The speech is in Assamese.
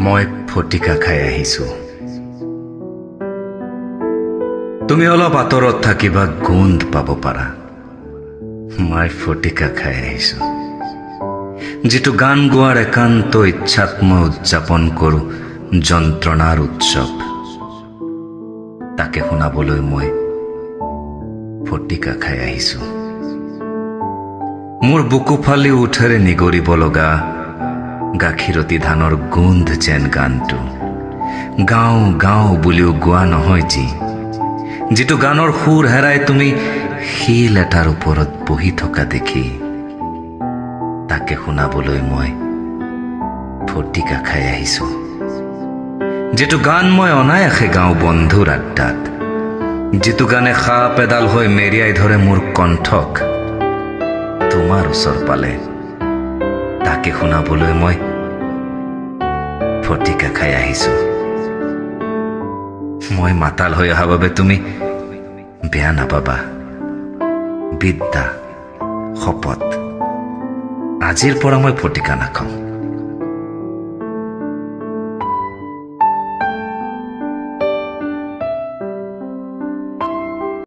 মই ফটিকা খাই আহিছো। তুমি অলপ আঁতৰত থাকিবা, গোন্ধ পাব পাৰা। মই ফটিকা খাই আহিছো, যিটো গান গোৱাৰ একান্ত ইচ্ছাত মই উদযাপন কৰো যন্ত্ৰণাৰ উৎসৱ। তাকে শুনাবলৈ মই ফটিকা খাই আহিছো। মোৰ বুকু ফালি উঠেৰে নিগৰিব লগা গাখীৰতী ধানৰ গোন্ধ যেন গানটো গাওঁ গাওঁ বুলিও গোৱা নহয়, যিটো গানৰ সুৰ হেৰাই তুমি শিল এটাৰ ওপৰত বহি থকা দেখি। তাকে শুনাবলৈ মই ফটিকা খাই আহিছো, যিটো গান মই অনায়াসে গাওঁ বন্ধুৰ আড্ডাত, যিটো গানে সাপ এডাল হৈ মেৰিয়াই ধৰে মোৰ কণ্ঠক তোমাৰ ওচৰ পালে। তাকে শুনাবলৈ মই ফটিকা খাই আহিছো। মই মাতাল হৈ অহা বাবে তুমি বেয়া নাপাবা। বিদ্যা, শপত, আজিৰ পৰা মই ফটিকা নাখাওঁ।